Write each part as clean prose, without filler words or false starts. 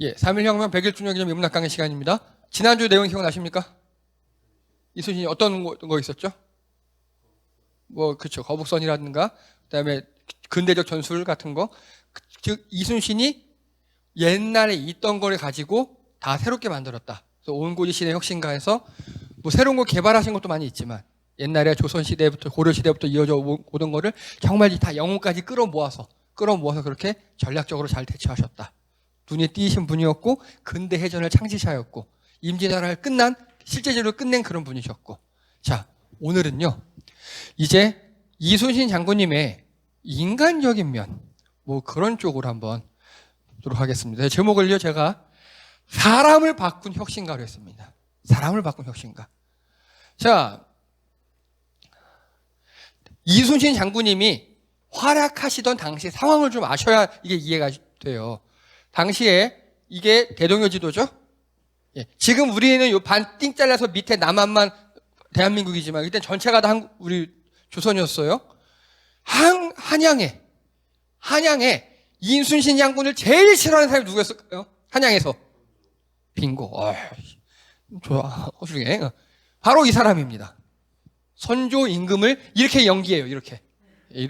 예, 3.1혁명 100일 기념 인문학 강의 시간입니다. 지난주 내용 기억나십니까? 이순신이 어떤 거 있었죠? 그쵸. 거북선이라든가, 그 다음에 근대적 전술 같은 거. 즉, 이순신이 옛날에 있던 거를 가지고 다 새롭게 만들었다. 그래서 온고지 시대 혁신가에서 새로운 거 개발하신 것도 많이 있지만, 옛날에 조선시대부터, 고려시대부터 이어져 오던 거를 정말 다 영혼까지 끌어모아서 그렇게 전략적으로 잘 대처하셨다. 눈에 띄신 분이었고, 근대 해전을 창시자였고, 임진왜란을 실제적으로 끝낸 그런 분이셨고. 자, 오늘은요, 이제 이순신 장군님의 인간적인 면, 그런 쪽으로 한번 보도록 하겠습니다. 제목을요, 제가 사람을 바꾼 혁신가로 했습니다. 사람을 바꾼 혁신가. 자, 이순신 장군님이 활약하시던 당시 상황을 좀 아셔야 이게 이해가 돼요. 당시에 이게 대동여 지도죠? 예. 지금 우리는 요 반 띵 잘라서 밑에 남한만 대한민국이지만 그때 전체가 다 우리 조선이었어요. 한양에 이순신 장군을 제일 싫어하는 사람이 누구였을까요? 한양에서. 빙고. 좋아. 훌륭해. 바로 이 사람입니다. 선조 임금을 이렇게 연기해요. 이렇게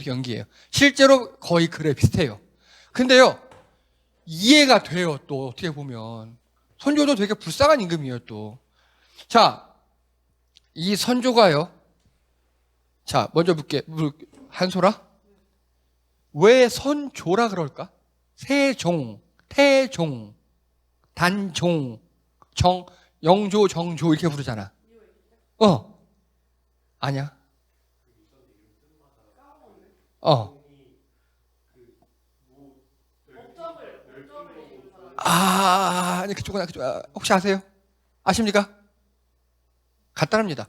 연기해요. 실제로 거의 그래 비슷해요. 근데요, 이해가 돼요. 또 어떻게 보면 선조도 되게 불쌍한 임금이에요. 또 자, 이 선조가요. 자, 먼저 한소라. 왜 선조라 그럴까? 세종, 태종, 단종, 영조, 정조 이렇게 부르잖아. 아니야. 그쪽은 혹시 아세요? 아십니까? 간단합니다.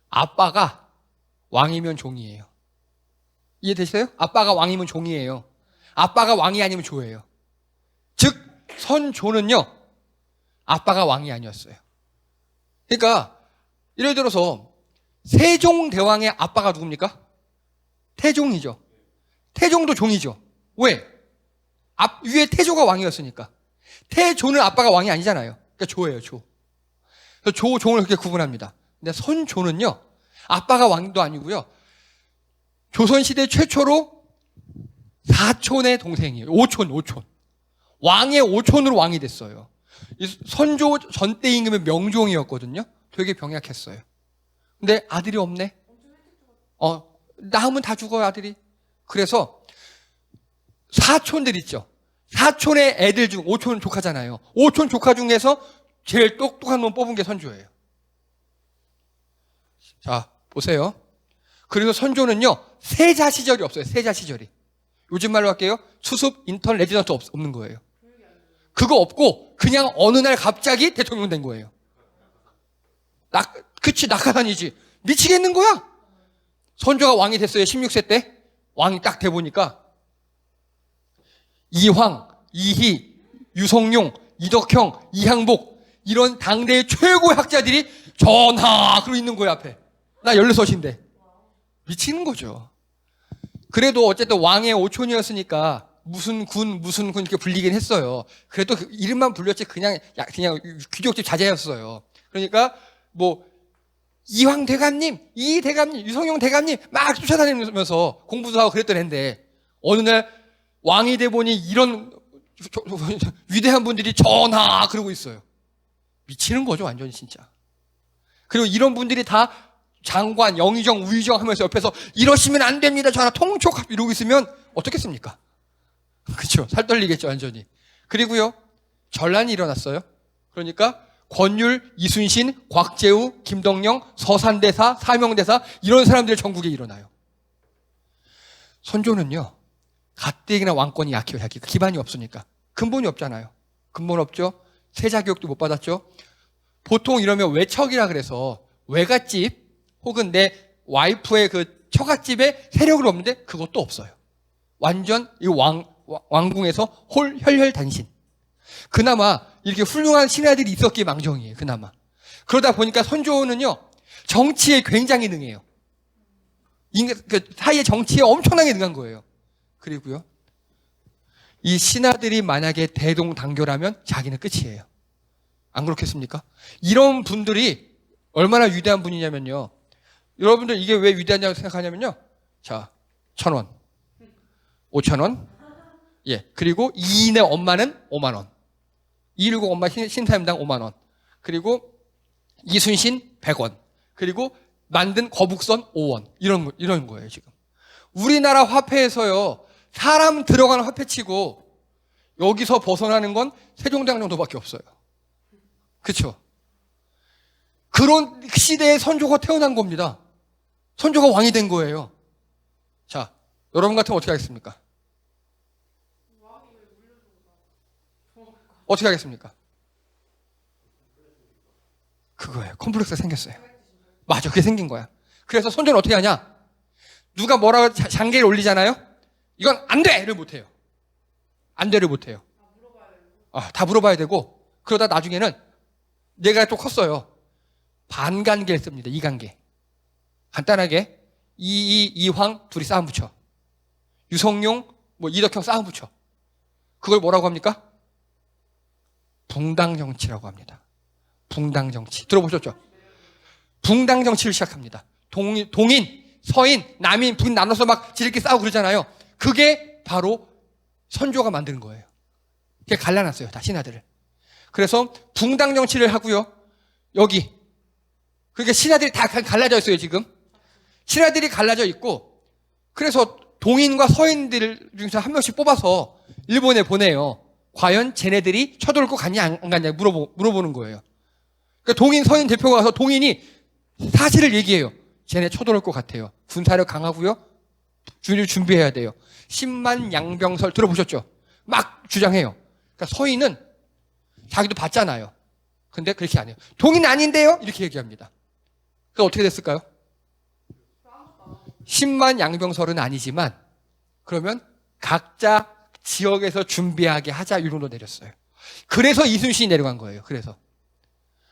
아빠가 왕이면 종이에요. 이해되세요? 아빠가 왕이면 종이에요. 아빠가 왕이 아니면 조예요. 즉 선조는요, 아빠가 왕이 아니었어요. 그러니까 예를 들어서 세종대왕의 아빠가 누굽니까? 태종이죠. 태종도 종이죠. 왜? 위에 태조가 왕이었으니까. 태조는 아빠가 왕이 아니잖아요. 그러니까 조예요, 조. 그래서 종을 그렇게 구분합니다. 근데 선조는요, 아빠가 왕도 아니고요, 조선시대 최초로 사촌의 동생이에요. 오촌. 왕의 오촌으로 왕이 됐어요. 선조 전대 임금의 명종이었거든요. 되게 병약했어요. 근데 아들이 없네. 낳으면 다 죽어요, 아들이. 그래서 사촌들 있죠. 사촌의 애들 중, 오촌 조카잖아요. 오촌 조카 중에서 제일 똑똑한 놈 뽑은 게 선조예요. 자, 보세요. 그래서 선조는요, 세자 시절이 없어요. 세자 시절이. 요즘 말로 할게요. 수습, 인턴, 레지던트 없는 거예요. 그거 없고 그냥 어느 날 갑자기 대통령 된 거예요. 그치, 낙하산이지. 미치겠는 거야. 선조가 왕이 됐어요. 16세 때. 왕이 딱 돼보니까 이황, 이희, 유성룡, 이덕형, 이항복 이런 당대의 최고의 학자들이 전하 그러고 있는 거예요. 앞에. 나 16인데. 미치는 거죠. 그래도 어쨌든 왕의 오촌이었으니까 무슨 군 이렇게 불리긴 했어요. 그래도 그 이름만 불렸지 그냥 귀족집 자제였어요. 그러니까 이황 대감님, 이 대감님, 유성룡 대감님 막 쫓아다니면서 공부도 하고 그랬던 애인데 어느 날 왕이 돼 보니 이런 위대한 분들이 전하 그러고 있어요. 미치는 거죠, 완전히 진짜. 그리고 이런 분들이 다 장관, 영의정, 우의정 하면서 옆에서 이러시면 안 됩니다. 전하 통촉 이러고 있으면 어떻겠습니까? 그렇죠. 살 떨리겠죠, 완전히. 그리고요, 전란이 일어났어요. 그러니까 권율, 이순신, 곽재우, 김덕령, 서산대사, 사명대사 이런 사람들의 전국에 일어나요. 선조는요, 가뜩이나 왕권이 약해요. 기반이 없으니까. 근본이 없잖아요. 근본 없죠. 세자교육도 못 받았죠. 보통 이러면 외척이라 그래서 외갓집 혹은 내 와이프의 그 처갓집에 세력은 없는데 그것도 없어요. 완전 이 왕궁에서 혈혈단신. 그나마 이렇게 훌륭한 신하들이 있었기에 망정이에요. 그나마. 그러다 보니까 선조는요, 정치에 굉장히 능해요. 그 사이의 정치에 엄청나게 능한 거예요. 그리고요, 이 신하들이 만약에 대동단결하면 자기는 끝이에요. 안 그렇겠습니까? 이런 분들이 얼마나 위대한 분이냐면요. 여러분들 이게 왜 위대하냐고 생각하냐면요. 자, 1,000원, 5,000원, 예. 그리고 이인의 엄마는 5만 원. 219 엄마 신사임당 5만 원. 그리고 이순신 100원. 그리고 만든 거북선 5원. 이런 거예요, 지금. 우리나라 화폐에서요, 사람 들어가는 화폐치고 여기서 벗어나는 건 세종대왕 정도밖에 없어요. 그렇죠? 그런 시대에 선조가 태어난 겁니다. 선조가 왕이 된 거예요. 자, 여러분 같으면 어떻게 하겠습니까? 어떻게 하겠습니까? 그거예요. 컴플렉스가 생겼어요. 맞아, 그게 생긴 거야. 그래서 선조는 어떻게 하냐? 누가 뭐라고 장계를 올리잖아요? 이건 안 돼를 못해요. 안 돼를 못해요. 다 물어봐야 되고, 그러다 나중에는 내가 또 컸어요. 반관계를 씁니다. 이관계. 간단하게 이황 둘이 싸움 붙여. 유성룡 이덕형 싸움 붙여. 그걸 뭐라고 합니까? 붕당정치라고 합니다. 붕당정치. 들어보셨죠? 붕당정치를 시작합니다. 동인, 서인, 남인, 북인 나눠서 막 지들끼리 싸우고 그러잖아요. 그게 바로 선조가 만든 거예요. 그게 갈라놨어요. 다 신하들을. 그래서 붕당정치를 하고요. 여기. 그러니까 신하들이 다 갈라져 있어요, 지금. 신하들이 갈라져 있고, 그래서 동인과 서인들 중에서 한 명씩 뽑아서 일본에 보내요. 과연 쟤네들이 쳐들고 갔냐 안 갔냐 물어보는 거예요. 그러니까 동인 서인 대표가 가서 동인이 사실을 얘기해요. 쟤네 쳐들어올 것 같아요. 군사력 강하고요. 준비해야 돼요. 10만 양병설 들어보셨죠? 막 주장해요. 그러니까 서인은 자기도 봤잖아요. 근데 그렇게 안 해요. 동인 아닌데요? 이렇게 얘기합니다. 그래서 어떻게 됐을까요? 10만 양병설은 아니지만 그러면 각자 지역에서 준비하게 하자 이 정도 내렸어요. 그래서 이순신이 내려간 거예요. 그래서.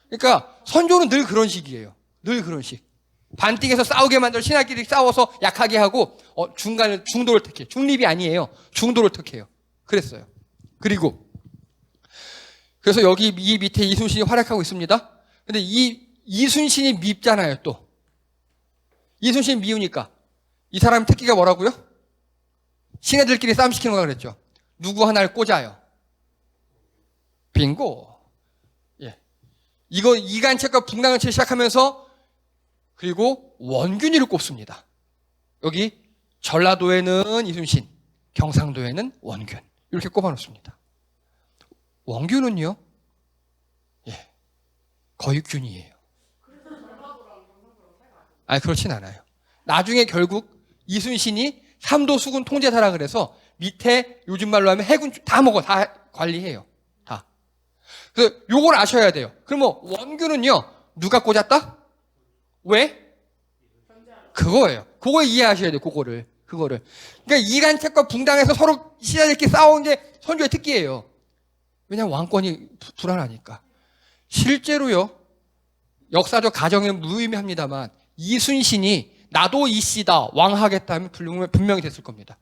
그러니까 선조는 늘 그런 식이에요. 늘 그런 식. 반띵에서 싸우게 만들어 신하끼리 싸워서 약하게 하고 중간에 중도를 택해. 중립이 아니에요. 중도를 택해요. 그랬어요. 그리고 그래서 여기 이 밑에 이순신이 활약하고 있습니다. 근데 이 이순신이 밉잖아요, 또. 이순신 미우니까 이 사람 특기가 뭐라고요? 신하들끼리 싸움 시키는 거라 그랬죠. 누구 하나를 꽂아요. 빙고. 예. 이거 이간책과 붕당정치를 시작하면서 그리고 원균이를 꼽습니다. 여기 전라도에는 이순신, 경상도에는 원균 이렇게 꼽아놓습니다. 원균은요, 예, 거의 균이에요. 그렇진 않아요. 나중에 결국 이순신이 삼도 수군 통제사라 그래서 밑에 요즘 말로 하면 해군 다 먹어, 다 관리해요, 다. 그래서 요걸 아셔야 돼요. 그러면 원균은요, 누가 꽂았다? 왜? 그거예요. 그거 이해하셔야 돼요. 그거를. 그러니까 이간택과 붕당에서 서로 신하들끼리 싸우는 게 선조의 특기예요. 왜냐하면 왕권이 불안하니까. 실제로요, 역사적 가정은 무의미합니다만 이순신이 나도 이씨다 왕하겠다 하면 분명히 됐을 겁니다.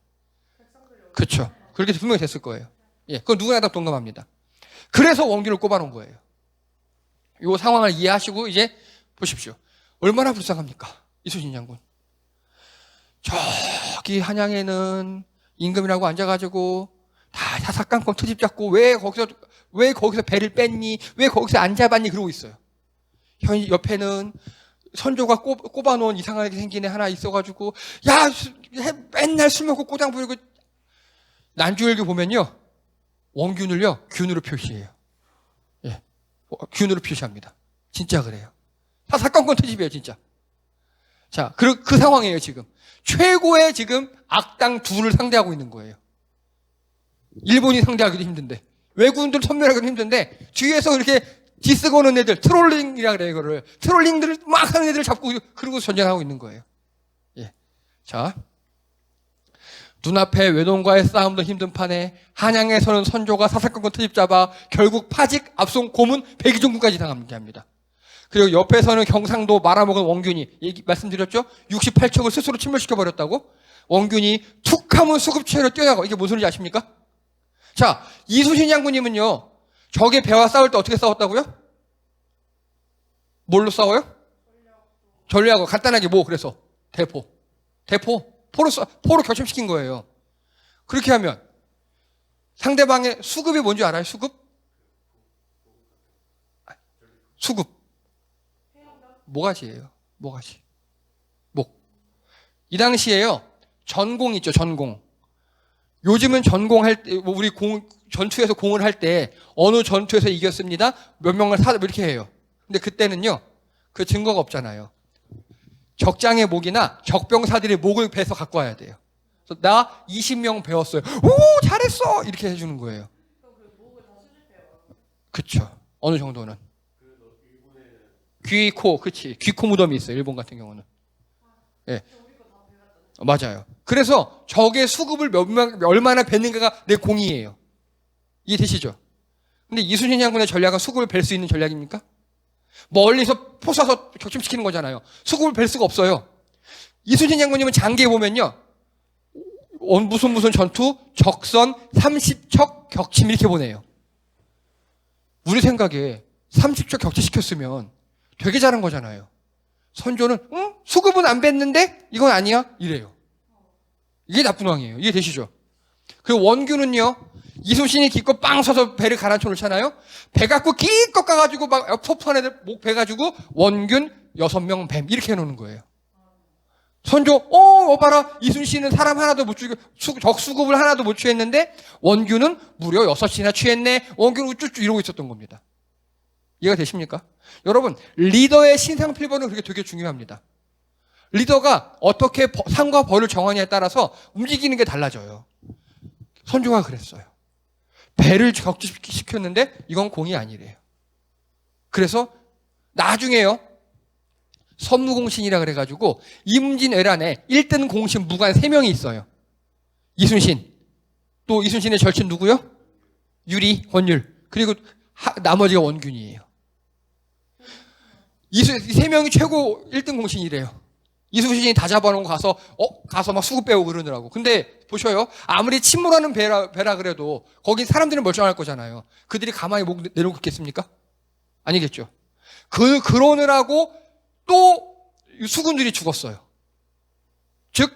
그렇죠. 그렇게 분명히 됐을 거예요. 예, 그건 누구나 다 동감합니다. 그래서 원균을 꼽아놓은 거예요. 이 상황을 이해하시고 이제 보십시오. 얼마나 불쌍합니까? 이순신 장군. 저기 한양에는 임금이라고 앉아가지고 다 사사건건 트집 잡고 왜 거기서 배를 뺐니? 왜 거기서 안 잡았니? 그러고 있어요. 옆에는 선조가 꼽아놓은 이상하게 생긴 애 하나 있어가지고 야 맨날 술 먹고 꼬장 부리고 난주일기 보면요. 원균을요. 균으로 표시해요. 예, 균으로 표시합니다. 진짜 그래요. 사사건건 트집이에요, 진짜. 자, 그 상황이에요, 지금. 최고의 지금 악당 둘을 상대하고 있는 거예요. 일본이 상대하기도 힘든데, 외국인들 선멸하기도 힘든데, 뒤에서 이렇게 디스 거는 애들, 트롤링이라 그래요, 이거를. 트롤링들을 막 하는 애들을 잡고, 그러고 전쟁하고 있는 거예요. 예. 자. 눈앞에 외놈과의 싸움도 힘든 판에, 한양에서는 선조가 사사건건 트집 잡아, 결국 파직, 압송, 고문, 백의종군까지 당하게 합니다. 그리고 옆에서는 경상도 말아먹은 원균이 말씀드렸죠? 68척을 스스로 침몰시켜버렸다고? 원균이 툭하면 수급체로 뛰어나가. 이게 무슨 소리인지 아십니까? 자, 이순신 장군님은요, 적의 배와 싸울 때 어떻게 싸웠다고요? 뭘로 싸워요? 전략으로. 간단하게 뭐, 그래서. 포로 격침시킨 거예요. 그렇게 하면 상대방의 수급이 뭔지 알아요? 수급? 모가지예요. 모가지. 목. 이 당시에요. 전공 있죠, 전공. 요즘은 전공할 때, 우리 전투에서 공을 할 때 어느 전투에서 이겼습니다. 몇 명을 이렇게 해요. 근데 그때는요, 그 증거가 없잖아요. 적장의 목이나 적병사들의 목을 베서 갖고 와야 돼요. 그래서 나 20명 배웠어요. 오, 잘했어! 이렇게 해주는 거예요. 그쵸. 어느 정도는. 귀, 코, 그치. 귀, 코 무덤이 있어요. 일본 같은 경우는. 예. 맞아요. 그래서 적의 수급을 얼마나 뱉는가가 내 공이에요. 이해되시죠? 근데 이순신 장군의 전략은 수급을 뵐 수 있는 전략입니까? 멀리서 포 쏴서 격침시키는 거잖아요. 수급을 뵐 수가 없어요. 이순신 장군님은 장기에 보면요. 무슨 전투, 적선 30척 격침 이렇게 보내요. 우리 생각에 30척 격침시켰으면 되게 잘한 거잖아요. 선조는 응? 수급은 안 뱉는데 이건 아니야? 이래요. 이게 나쁜 왕이에요. 이해되시죠? 그리고 원균은요. 이순신이 기껏 빵 서서 배를 가라앉혀 놓잖아요. 배 갖고 기껏 가가지고 막 포포한 애들 목 베가지고 원균 6명 뱀 이렇게 해놓는 거예요. 선조 봐라 이순신은 사람 하나도 못 죽여 적수급을 하나도 못 취했는데 원균은 무려 6이나 취했네. 원균 우쭈쭈 이러고 있었던 겁니다. 이해가 되십니까? 여러분 리더의 신상필벌은 그게 되게 중요합니다. 리더가 어떻게 상과 벌을 정하냐에 따라서 움직이는 게 달라져요. 선조가 그랬어요. 배를 격침시켰는데 이건 공이 아니래요. 그래서 나중에요. 선무공신이라 그래가지고 임진왜란에 1등 공신 무관 3명이 있어요. 이순신, 또 이순신의 절친 누구요? 유리, 권율, 그리고 나머지가 원균이에요. 이 3명이 최고 1등 공신이래요. 이순신이 다 잡아놓고 가서 막 수급 빼고 그러느라고. 근데 보셔요. 아무리 침몰하는 배라 그래도 거긴 사람들은 멀쩡할 거잖아요. 그들이 가만히 목 내놓고 있겠습니까? 아니겠죠. 그러느라고 또 수군들이 죽었어요. 즉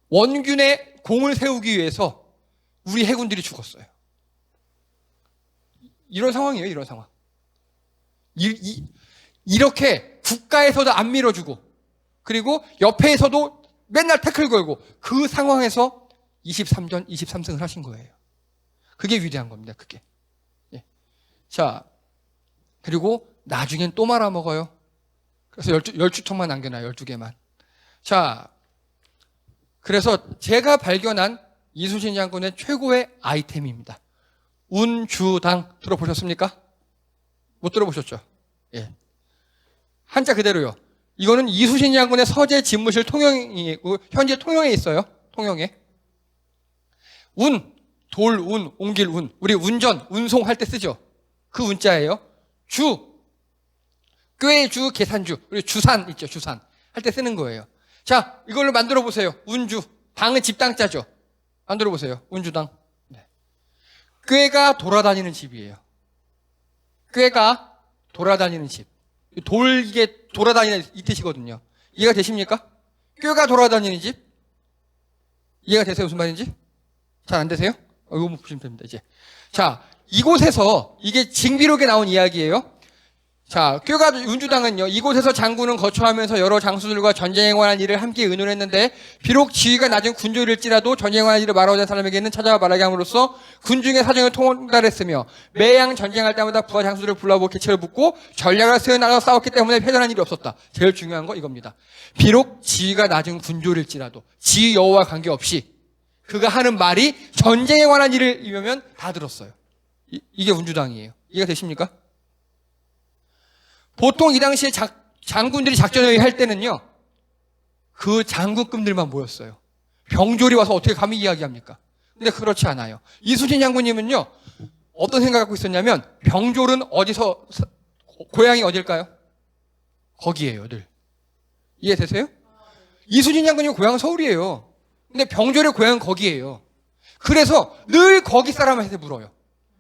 원균의 공을 세우기 위해서 우리 해군들이 죽었어요. 이런 상황이에요. 이런 상황. 이렇게 국가에서도 안 밀어주고 그리고 옆에서도 맨날 태클 걸고 그 상황에서 23전 23승을 하신 거예요. 그게 위대한 겁니다. 그게. 예. 자, 그리고 나중엔 또 말아먹어요. 그래서 12척만 남겨놔요. 12개만. 자, 그래서 제가 발견한 이순신 장군의 최고의 아이템입니다. 운주당 들어보셨습니까? 못 들어보셨죠? 예. 한자 그대로요. 이거는 이순신 장군의 서재 집무실 통영이고 현재 통영에 있어요. 통영에. 돌운, 옮길 운. 우리 운전, 운송할 때 쓰죠. 그 운자예요. 주, 꾀주, 계산주. 우리 주산 있죠. 주산. 할 때 쓰는 거예요. 자, 이걸로 만들어 보세요. 운주. 당은 집당자죠. 만들어 보세요. 운주당. 네. 꾀가 돌아다니는 집이에요. 꾀가 돌아다니는 집. 이게 돌아다니는 이 뜻이거든요. 이해가 되십니까? 꾀가 돌아다니는 집? 이해가 되세요? 무슨 말인지? 잘 안 되세요? 이거 보시면 됩니다, 이제. 자, 이곳에서, 이게 징비록에 나온 이야기예요. 자, 꾀가 운주당은요, 이곳에서 장군은 거처하면서 여러 장수들과 전쟁에 관한 일을 함께 의논했는데, 비록 지위가 낮은 군졸일지라도 전쟁에 관한 일을 말하고자 하는 사람에게는 찾아와 말하게 함으로써 군중의 사정을 통달했으며, 매양 전쟁할 때마다 부하 장수들을 불러보고 개체를 묻고 전략을 세워나가 싸웠기 때문에 패전한 일이 없었다. 제일 중요한 거 이겁니다. 비록 지위가 낮은 군졸일지라도, 지위 여호와 관계없이, 그가 하는 말이 전쟁에 관한 일을 이면 다 들었어요. 이게 운주당이에요. 이해가 되십니까? 보통 이 당시에 장군들이 작전회의 할 때는요, 그 장군급들만 모였어요. 병졸이 와서 어떻게 감히 이야기합니까? 근데 그렇지 않아요. 이순신 장군님은요, 어떤 생각 갖고 있었냐면, 병졸은 어디서, 고향이 어딜까요? 거기에요, 늘. 이해되세요? 이순신 장군님 고향은 서울이에요. 근데 병졸의 고향은 거기에요. 그래서 늘 거기 사람한테 물어요.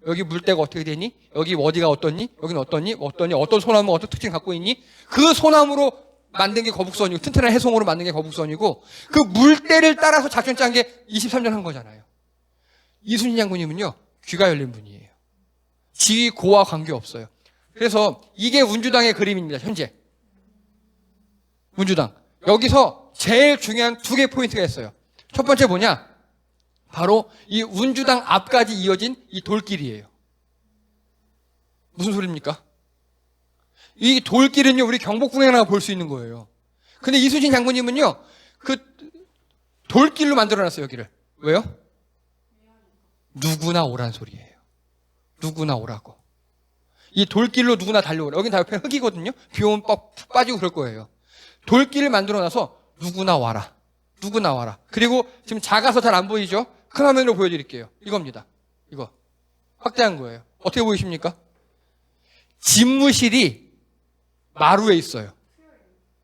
여기 물때가 어떻게 되니? 여기 어디가 어떻니? 여기는 어떻니? 어떤 소나무 어떤 특징 갖고 있니? 그 소나무로 만든 게 거북선이고 튼튼한 해송으로 만든 게 거북선이고 그 물때를 따라서 작전 짠 게 23년 한 거잖아요. 이순신 장군님은요. 귀가 열린 분이에요. 지위 고와 관계없어요. 그래서 이게 운주당의 그림입니다. 현재. 운주당. 여기서 제일 중요한 두 개 포인트가 있어요. 첫 번째 뭐냐? 바로 이 운주당 앞까지 이어진 이 돌길이에요. 무슨 소리입니까? 이 돌길은요, 우리 경복궁에나 볼 수 있는 거예요. 근데 이순신 장군님은요, 그 돌길로 만들어놨어요, 여기를. 왜요? 누구나 오란 소리예요. 누구나 오라고. 이 돌길로 누구나 달려오라. 여긴 다 옆에 흙이거든요. 비 오면 푹 빠지고 그럴 거예요. 돌길을 만들어놔서 누구나 와라. 누구나 와라. 그리고 지금 작아서 잘 안 보이죠? 큰 화면으로 보여드릴게요. 이겁니다. 이거. 확대한 거예요. 어떻게 보이십니까? 집무실이 마루에 있어요.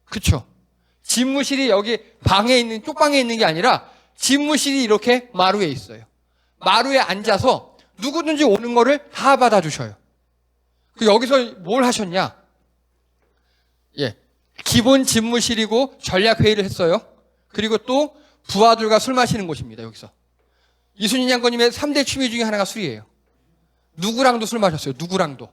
그쵸? 집무실이 여기 방에 있는, 쪽방에 있는 게 아니라 집무실이 이렇게 마루에 있어요. 마루에 앉아서 누구든지 오는 거를 다 받아주셔요. 여기서 뭘 하셨냐? 예. 기본 집무실이고 전략회의를 했어요. 그리고 또 부하들과 술 마시는 곳입니다, 여기서. 이순신 장군님의 3대 취미 중에 하나가 술이에요. 누구랑도 술 마셨어요. 누구랑도.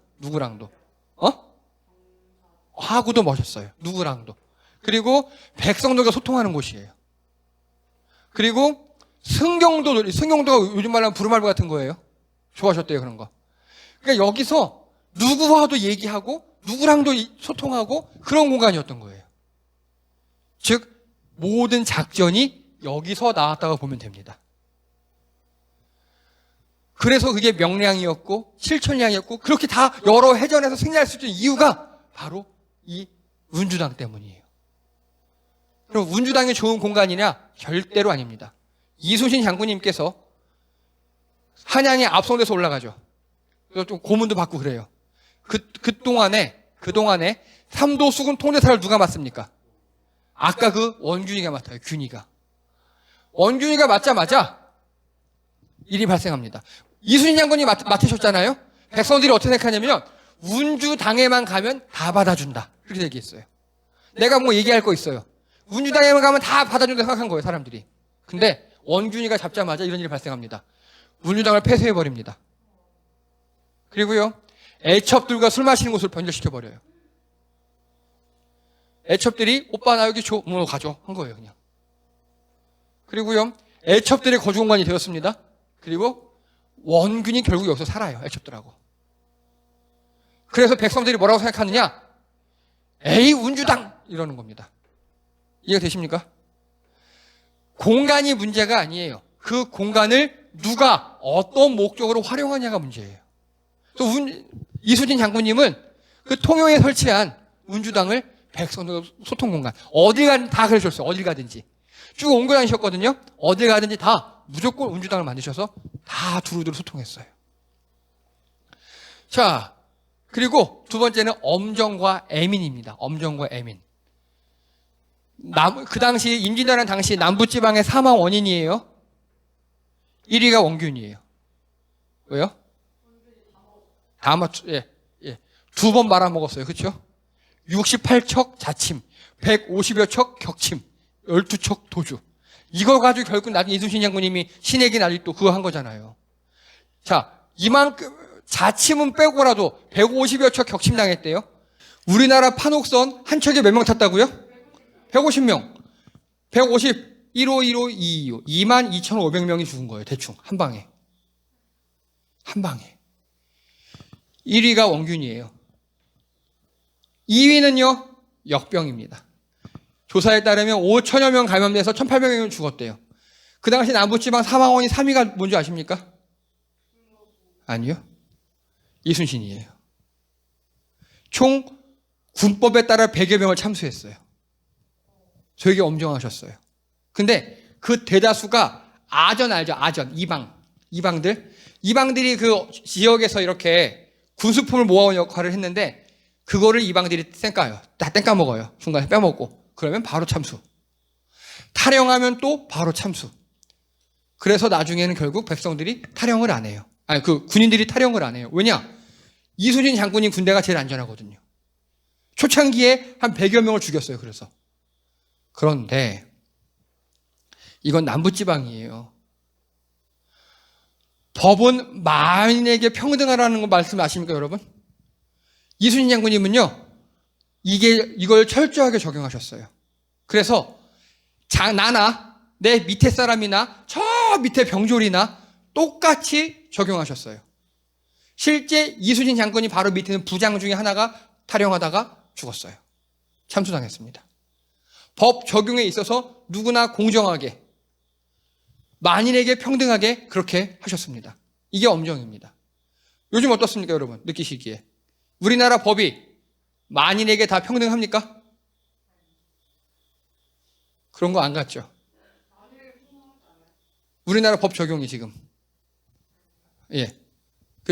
하고도 마셨어요. 누구랑도. 그리고 백성들과 소통하는 곳이에요. 승경도가 요즘 말로 하면 부르말부 같은 거예요. 좋아하셨대요, 그런 거. 그러니까 여기서 누구와도 얘기하고 누구랑도 소통하고 그런 공간이었던 거예요. 즉 모든 작전이 여기서 나왔다고 보면 됩니다. 그래서 그게 명량이었고 실천량이었고 그렇게 다 여러 해전에서 승리할 수 있는 이유가 바로 이 운주당 때문이에요. 그럼 운주당이 좋은 공간이냐? 절대로 아닙니다. 이순신 장군님께서 한양에 압송돼서 올라가죠. 그래서 좀 고문도 받고 그래요. 그동안에 삼도 수군 통제사를 누가 맡습니까? 아까 그 원균이가 맡아요. 균이가. 원균이가 맡자마자 일이 발생합니다. 이순신 장군이 맡으셨잖아요. 백성들이 어떻게 생각하냐면 운주당에만 가면 다 받아준다. 그렇게 얘기했어요. 내가 뭐 얘기할 거 있어요. 운주당에만 가면 다 받아준다 생각한 거예요. 사람들이. 근데 원균이가 잡자마자 이런 일이 발생합니다. 운주당을 폐쇄해버립니다. 그리고요. 애첩들과 술 마시는 곳을 변절시켜버려요. 애첩들이 오빠 나 여기 줘. 가져. 한 거예요. 그냥. 그리고요. 애첩들의 거주 공간이 되었습니다. 그리고 원균이 결국 여기서 살아요. 애첩들하고. 그래서 백성들이 뭐라고 생각하느냐? 에이 운주당! 이러는 겁니다. 이해가 되십니까? 공간이 문제가 아니에요. 그 공간을 누가 어떤 목적으로 활용하냐가 문제예요. 또 이순신 장군님은 그 통영에 설치한 운주당을 백성들 소통 공간 어딜 가든 다 그러셨어요. 어딜 가든지 쭉 옮겨 다니셨거든요. 어딜 가든지 다 무조건 운주당을 만드셔서 다 두루두루 소통했어요. 자, 그리고 두 번째는 엄정과 애민입니다. 엄정과 애민. 그 당시 임진왜란 당시 남부지방의 사망 원인이에요. 1위가 원균이에요. 왜요? 두 번 말아먹었어요. 그렇죠? 68척 자침, 150여 척 격침, 12척 도주. 이거 가지고 결국 나중에 이순신 장군님이 신에게 아직도 그거 한 거잖아요. 자, 이만큼 자침은 빼고라도 150여 척 격침당했대요. 우리나라 판옥선 한 척에 몇 명 탔다고요? 150명. 150, 1호, 1호, 225. 22,500명이 죽은 거예요. 대충. 한 방에. 한 방에. 1위가 원균이에요. 2위는요, 역병입니다. 조사에 따르면 5천여 명 감염돼서 1,800명 죽었대요. 그 당시 남부지방 사망원인 3위가 뭔지 아십니까? 아니요. 이순신이에요. 총 군법에 따라 100여 명을 참수했어요. 되게 엄정하셨어요. 근데 그 대다수가 아전 알죠? 아전. 이방들이 그 지역에서 이렇게 군수품을 모아온 역할을 했는데 그거를 이방들이 땡까요. 다 땡까 먹어요. 중간에 빼먹고. 그러면 바로 참수. 탈영하면 또 바로 참수. 그래서 나중에는 결국 백성들이 탈영을 안 해요. 아니, 그 군인들이 탈영을 안 해요. 왜냐? 이순신 장군님 군대가 제일 안전하거든요. 초창기에 한 100여 명을 죽였어요. 그래서. 그런데 이건 남부지방이에요. 법은 만인에게 평등하라는 거 말씀 아십니까, 여러분? 이순신 장군님은요, 이걸 철저하게 적용하셨어요. 그래서 나나 내 밑에 사람이나 저 밑에 병졸이나 똑같이 적용하셨어요. 실제 이순신 장군이 바로 밑에 있는 부장 중에 하나가 탈영하다가 죽었어요. 참수당했습니다. 법 적용에 있어서 누구나 공정하게, 만인에게 평등하게 그렇게 하셨습니다. 이게 엄정입니다. 요즘 어떻습니까, 여러분? 느끼시기에. 우리나라 법이 만인에게 다 평등합니까? 그런 거 안 같죠? 우리나라 법 적용이 지금. 예.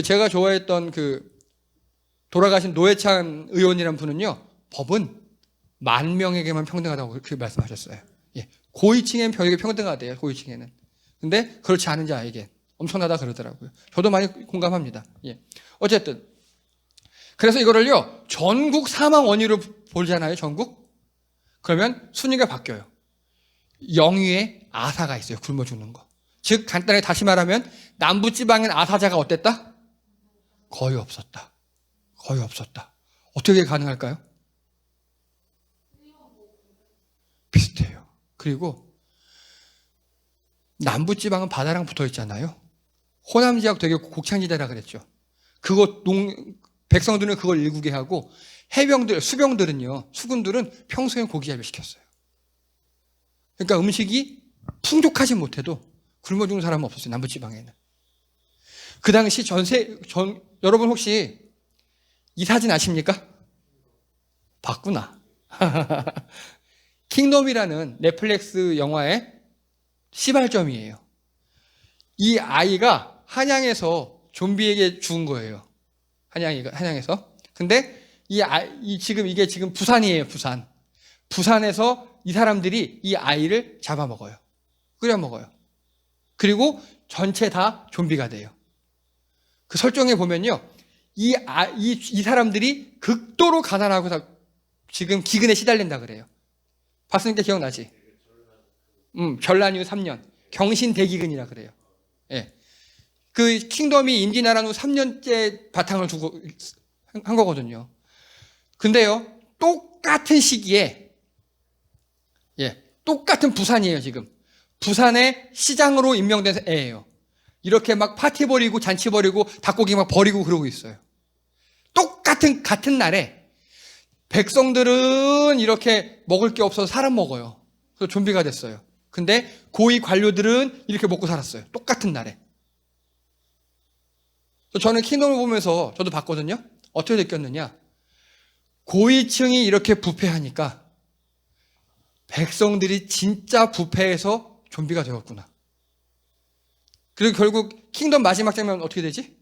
제가 좋아했던 돌아가신 노회찬 의원이라는 분은요, 법은 10,000명에게만 평등하다고 그렇게 말씀하셨어요. 예. 고위층엔 벽에 평등하대요, 고위층에는. 근데 그렇지 않은 자에게 엄청나다 그러더라고요. 저도 많이 공감합니다. 예. 어쨌든. 그래서 이거를요, 전국 사망 원인으로 보잖아요, 전국? 그러면 순위가 바뀌어요. 영위에 아사가 있어요, 굶어 죽는 거. 즉, 간단하게 다시 말하면, 남부지방엔 아사자가 어땠다? 거의 없었다. 거의 없었다. 어떻게 가능할까요? 비슷해요. 그리고 남부지방은 바다랑 붙어 있잖아요. 호남 지역 되게 곡창지대라 그랬죠. 백성들은 그걸 일구게 하고 수병들은요, 수군들은 평소에 고기잡이를 시켰어요. 그러니까 음식이 풍족하지 못해도 굶어 죽는 사람은 없었어요, 남부지방에는. 그 당시 여러분 혹시 이 사진 아십니까? 봤구나. 킹덤이라는 넷플릭스 영화의 시발점이에요. 이 아이가 한양에서 좀비에게 죽은 거예요. 한양에서. 근데 이게 지금 부산이에요, 부산. 부산에서 이 사람들이 이 아이를 잡아먹어요. 끓여 먹어요. 그리고 전체 다 좀비가 돼요. 그 설정에 보면요, 이 사람들이 극도로 가난하고 지금 기근에 시달린다 그래요. 봤으니까 기억나지? 전란 이후 3년. 경신대기근이라 그래요. 예. 그 킹덤이 임진왜란 후 3년째 바탕을 두고 한 거거든요. 근데요, 똑같은 시기에, 예, 똑같은 부산이에요, 지금. 부산의 시장으로 임명된 애예요. 이렇게 막 파티 벌이고 잔치 벌이고 닭고기 막 버리고 그러고 있어요. 같은 날에 백성들은 이렇게 먹을 게 없어서 사람 먹어요. 그래서 좀비가 됐어요. 근데 고위 관료들은 이렇게 먹고 살았어요. 똑같은 날에. 저는 킹덤을 보면서 저도 봤거든요. 어떻게 느꼈느냐? 고위층이 이렇게 부패하니까 백성들이 진짜 부패해서 좀비가 되었구나. 그리고 결국 킹덤 마지막 장면 어떻게 되지?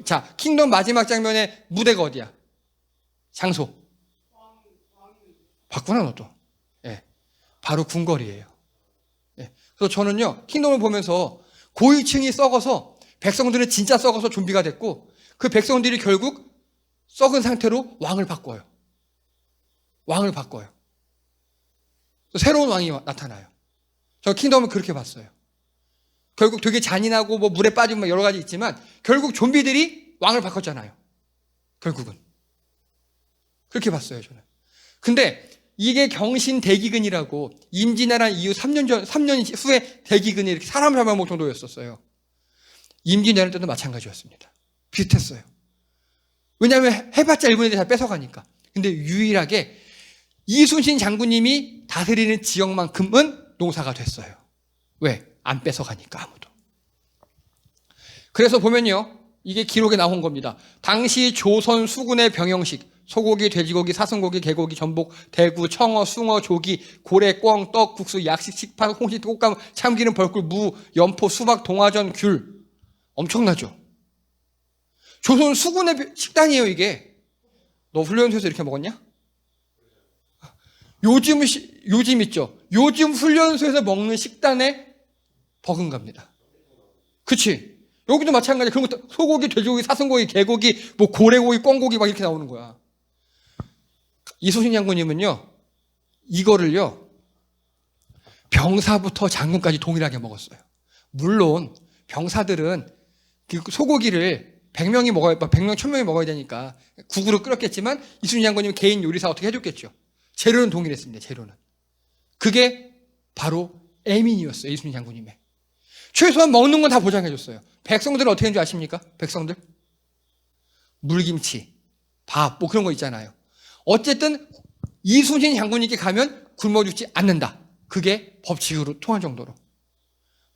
자, 킹덤 마지막 장면의 무대가 어디야? 장소. 봤구나, 너도. 예. 바로 궁궐이에요. 예. 그래서 저는요, 킹덤을 보면서 고위층이 썩어서 백성들은 진짜 썩어서 좀비가 됐고 그 백성들이 결국 썩은 상태로 왕을 바꿔요. 왕을 바꿔요. 새로운 왕이 나타나요. 저 킹덤을 그렇게 봤어요. 결국 되게 잔인하고 뭐 물에 빠지고 여러 가지 있지만 결국 좀비들이 왕을 바꿨잖아요. 결국은. 그렇게 봤어요, 저는. 근데 이게 경신대기근이라고 임진왜란 이후 3년 후에 대기근이 이렇게 사람 잡아먹을 정도였었어요. 임진왜란 때도 마찬가지였습니다. 비슷했어요. 왜냐하면 해봤자 일본인들이 다 뺏어가니까. 근데 유일하게 이순신 장군님이 다스리는 지역만큼은 농사가 됐어요. 왜? 안 뺏어가니까 아무도. 그래서 보면요, 이게 기록에 나온 겁니다. 당시 조선 수군의 병영식, 소고기, 돼지고기, 사슴고기, 개고기, 전복, 대구, 청어, 숭어, 조기, 고래, 꿩, 떡, 국수, 약식, 식판, 홍시, 꽃감, 참기름, 벌꿀, 무, 연포, 수박, 동화전, 귤. 엄청나죠? 조선 수군의 식단이에요, 이게. 너 훈련소에서 이렇게 먹었냐? 요즘 있죠. 요즘 훈련소에서 먹는 식단에 버금갑니다. 그치? 여기도 마찬가지. 그런 것도 소고기, 돼지고기, 사슴고기, 개고기, 뭐 고래고기, 꿩고기 막 이렇게 나오는 거야. 이순신 장군님은요, 이거를요, 병사부터 장군까지 동일하게 먹었어요. 물론 병사들은 그 소고기를 100명, 1000명이 먹어야 되니까 국으로 끓였겠지만 이순신 장군님 개인 요리사 어떻게 해줬겠죠. 재료는 동일했습니다. 재료는. 그게 바로 애민이었어요. 이순신 장군님의. 최소한 먹는 건 다 보장해줬어요. 백성들은 어떻게 하는 줄 아십니까? 백성들? 물김치, 밥, 뭐 그런 거 있잖아요. 어쨌든 이순신 장군님께 가면 굶어 죽지 않는다. 그게 법칙으로 통할 정도로.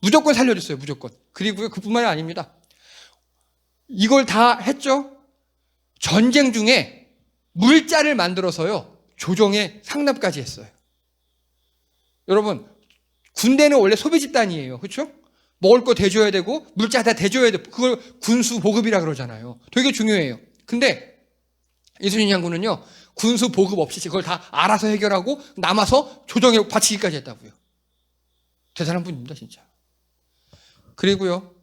무조건 살려줬어요. 무조건. 그리고 그뿐만이 아닙니다. 이걸 다 했죠. 전쟁 중에 물자를 만들어서요, 조정에 상납까지 했어요. 여러분, 군대는 원래 소비 집단이에요. 그렇죠? 먹을 거 대줘야 되고 물자 다 대줘야 돼. 그걸 군수 보급이라 그러잖아요. 되게 중요해요. 근데 이순신 장군은요, 군수 보급 없이 그걸 다 알아서 해결하고 남아서 조정에 바치기까지 했다고요. 대단한 분입니다, 진짜. 그리고요,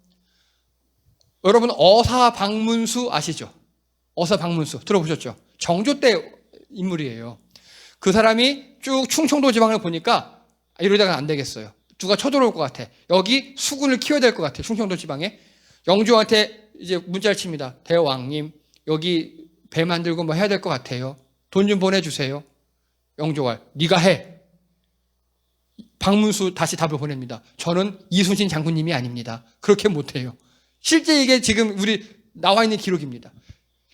여러분 어사방문수 아시죠? 어사방문수 들어보셨죠? 정조 때 인물이에요. 그 사람이 쭉 충청도 지방을 보니까 이러다가 안 되겠어요. 누가 쳐들어올 것 같아. 여기 수군을 키워야 될 것 같아. 충청도 지방에. 영조한테 이제 문자를 칩니다. 대왕님, 여기 배 만들고 뭐 해야 될 것 같아요. 돈 좀 보내주세요. 영조가 네가 해. 방문수 다시 답을 보냅니다. 저는 이순신 장군님이 아닙니다. 그렇게 못해요. 실제 이게 지금 우리 나와 있는 기록입니다.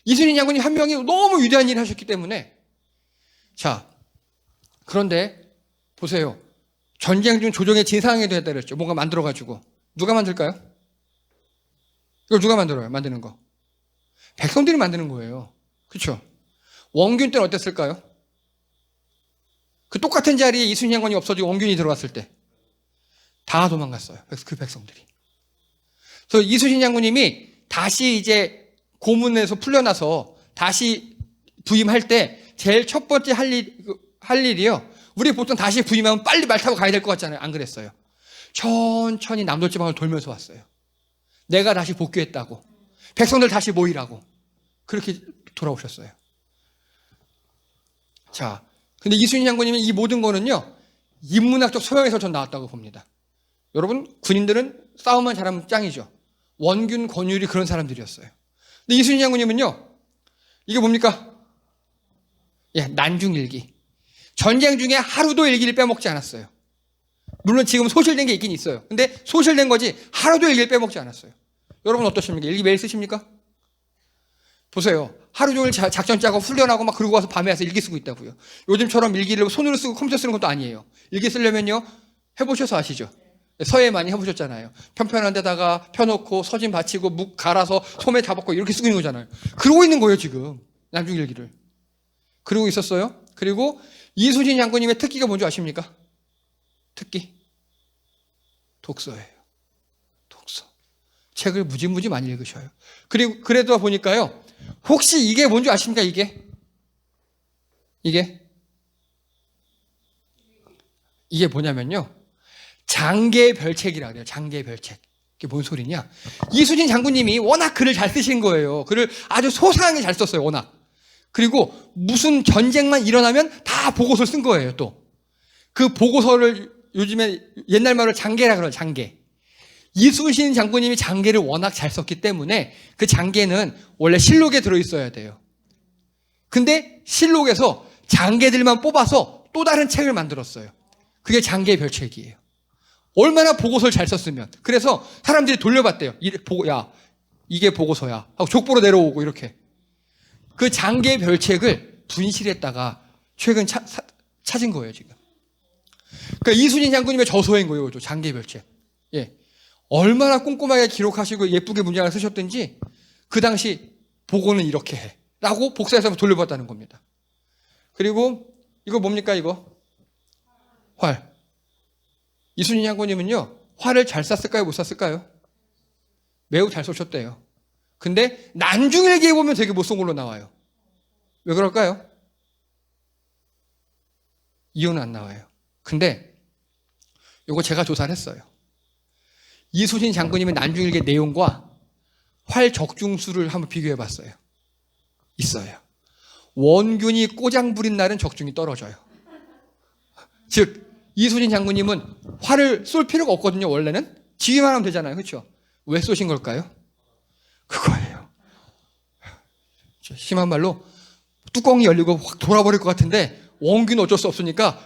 이순신 장군님 한 명이 너무 위대한 일을 하셨기 때문에. 자, 그런데 보세요. 전쟁 중 조정의 진상에도 했다 그랬죠. 뭔가 만들어가지고. 누가 만들까요? 이걸 누가 만들어요? 만드는 거. 백성들이 만드는 거예요. 그렇죠? 원균 때는 어땠을까요? 그 똑같은 자리에 이순신 장군이 없어지고 원균이 들어왔을 때 다 도망갔어요. 그 백성들이. 그래서 이순신 장군님이 다시 이제 고문에서 풀려나서 다시 부임할 때 제일 첫 번째 할 일이요. 우리 보통 다시 부임하면 빨리 말 타고 가야 될 것 같잖아요. 안 그랬어요. 천천히 남도지방을 돌면서 왔어요. 내가 다시 복귀했다고. 백성들 다시 모이라고. 그렇게 돌아오셨어요. 자, 근데 이순신 장군님은 이 모든 거는요, 인문학적 소양에서 전 나왔다고 봅니다. 여러분, 군인들은 싸움만 잘하면 짱이죠. 원균, 권율이 그런 사람들이었어요. 근데 이순신 장군님은요, 이게 뭡니까? 예, 난중일기. 전쟁 중에 하루도 일기를 빼먹지 않았어요. 물론 지금 소실된 게 있긴 있어요. 근데 소실된 거지 하루도 일기를 빼먹지 않았어요. 여러분 어떠십니까? 일기 매일 쓰십니까? 보세요. 하루 종일 작전 짜고 훈련하고 막 그러고 와서 밤에 와서 일기 쓰고 있다고요. 요즘처럼 일기를 손으로 쓰고 컴퓨터 쓰는 것도 아니에요. 일기 쓰려면요, 해보셔서 아시죠? 서예 많이 해보셨잖아요. 편편한 데다가 펴놓고 서진 받치고 묵 갈아서 소매 잡았고 이렇게 쓰고 있는 거잖아요. 그러고 있는 거예요, 지금. 난중일기를. 그러고 있었어요. 그리고 이순신 장군님의 특기가 뭔지 아십니까? 특기. 독서예요. 독서. 책을 무지무지 많이 읽으셔요. 그리고 그래도 보니까요, 혹시 이게 뭔지 아십니까? 이게 뭐냐면요, 장계별책이라고 해요. 장계별책. 이게 뭔 소리냐? 이순신 장군님이 워낙 글을 잘 쓰신 거예요. 글을 아주 소상하게 잘 썼어요. 워낙. 그리고 무슨 전쟁만 일어나면 다 보고서를 쓴 거예요. 또 그 보고서를 요즘에 옛날 말로 장계라 그래요. 장계. 이순신 장군님이 장계를 워낙 잘 썼기 때문에 그 장계는 원래 실록에 들어있어야 돼요. 근데 실록에서 장계들만 뽑아서 또 다른 책을 만들었어요. 그게 장계별책이에요. 얼마나 보고서를 잘 썼으면. 그래서 사람들이 돌려봤대요. 야, 이게 보고서야 하고 족보로 내려오고 이렇게. 그 장계별책을 분실했다가 최근 찾은 거예요, 지금. 그러니까 이순신 장군님의 저서인 거예요, 장계별책. 예. 얼마나 꼼꼼하게 기록하시고 예쁘게 문장을 쓰셨든지 그 당시 보고는 이렇게 해 라고 복사해서 돌려봤다는 겁니다. 그리고 이거 뭡니까? 이거 활. 이순신 장군님은요, 활을 잘 쐈을까요? 못 쐈을까요? 매우 잘 쏘셨대요. 근데 난중일기에 보면 되게 못 쏜 걸로 나와요. 왜 그럴까요? 이유는 안 나와요. 근데 요거 제가 조사를 했어요. 이순신 장군님의 난중일기 내용과 활 적중수를 한번 비교해 봤어요. 있어요. 원균이 꼬장 부린 날은 적중이 떨어져요. 즉 이순신 장군님은 활을 쏠 필요가 없거든요. 원래는 지휘만 하면 되잖아요. 그렇죠? 왜 쏘신 걸까요? 그거예요. 심한 말로 뚜껑이 열리고 확 돌아버릴 것 같은데 원균은 어쩔 수 없으니까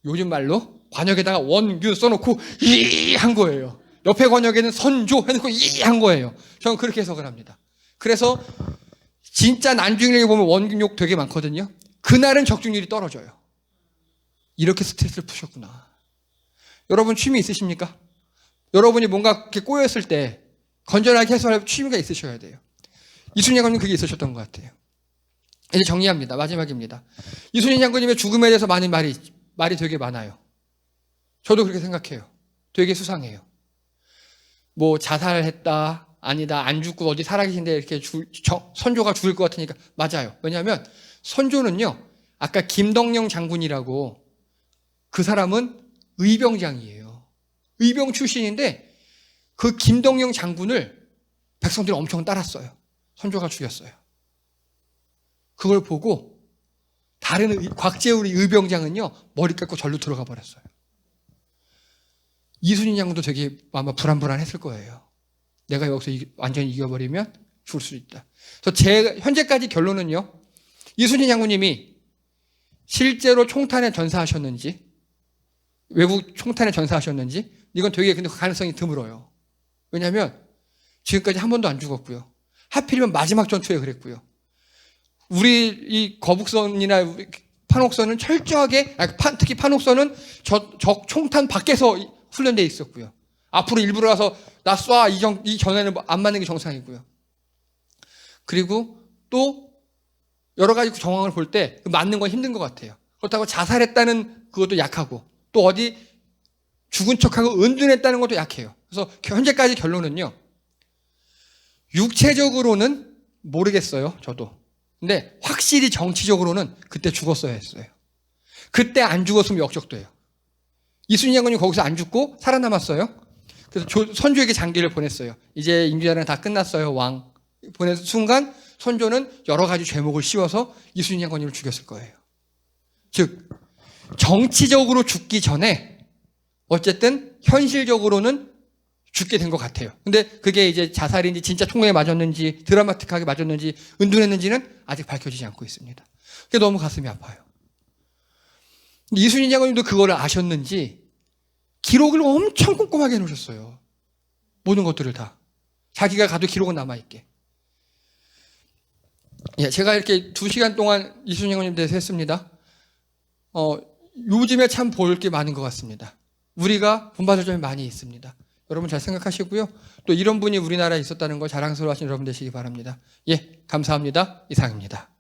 요즘 말로 관역에다가 원균 써놓고 이 한 거예요. 옆에 관역에는 선조 해놓고 이 한 거예요. 저는 그렇게 해석을 합니다. 그래서 진짜 난중일기 보면 원균 욕 되게 많거든요. 그날은 적중률이 떨어져요. 이렇게 스트레스를 푸셨구나. 여러분 취미 있으십니까? 여러분이 뭔가 이렇게 꼬였을 때 건전하게 해소할 취미가 있으셔야 돼요. 이순신 장군님 그게 있으셨던 것 같아요. 이제 정리합니다. 마지막입니다. 이순신 장군님의 죽음에 대해서 많은 말이 되게 많아요. 저도 그렇게 생각해요. 되게 수상해요. 뭐 자살했다, 아니다, 안 죽고 어디 살아계신데 이렇게 선조가 죽을 것 같으니까 맞아요. 왜냐하면 선조는요, 아까 김덕령 장군이라고 그 사람은 의병장이에요. 의병 출신인데 그 김덕령 장군을 백성들이 엄청 따랐어요. 선조가 죽였어요. 그걸 보고 다른 곽재우리 의병장은요, 머리 깎고 절로 들어가 버렸어요. 이순신 장군도 되게 아마 불안불안했을 거예요. 내가 여기서 완전히 이겨버리면 죽을 수 있다. 그래서 제 현재까지 결론은요, 이순신 장군님이 실제로 총탄에 전사하셨는지, 외국 총탄에 전사하셨는지, 이건 되게 근데 가능성이 드물어요. 왜냐하면 지금까지 한 번도 안 죽었고요. 하필이면 마지막 전투에 그랬고요. 우리 이 거북선이나 판옥선은 철저하게, 특히 판옥선은 적 총탄 밖에서 훈련되어 있었고요. 앞으로 일부러 가서 나 쏴 이 전에는 안 맞는 게 정상이고요. 그리고 또 여러 가지 정황을 볼 때 맞는 건 힘든 것 같아요. 그렇다고 자살했다는 그것도 약하고 또 어디 죽은 척하고 은둔했다는 것도 약해요. 그래서 현재까지 결론은요, 육체적으로는 모르겠어요. 저도. 근데 확실히 정치적으로는 그때 죽었어야 했어요. 그때 안 죽었으면 역적돼요. 이순신 장군이 거기서 안 죽고 살아남았어요. 그래서 선조에게 장기를 보냈어요. 이제 임기자는 다 끝났어요. 왕. 보낸 순간 선조는 여러 가지 죄목을 씌워서 이순신 장군님을 죽였을 거예요. 즉 정치적으로 죽기 전에 어쨌든 현실적으로는 죽게 된 것 같아요. 근데 그게 이제 자살인지 진짜 총에 맞았는지 드라마틱하게 맞았는지 은둔했는지는 아직 밝혀지지 않고 있습니다. 그게 너무 가슴이 아파요. 이순신 장군님도 그거를 아셨는지 기록을 엄청 꼼꼼하게 해놓으셨어요. 모든 것들을 다. 자기가 가도 기록은 남아있게. 예, 제가 이렇게 2시간 동안 이순신 장군님 대해서 했습니다. 요즘에 참 볼 게 많은 것 같습니다. 우리가 본받을 점이 많이 있습니다. 여러분 잘 생각하시고요. 또 이런 분이 우리나라에 있었다는 걸 자랑스러워하시는 여러분 되시기 바랍니다. 예, 감사합니다. 이상입니다.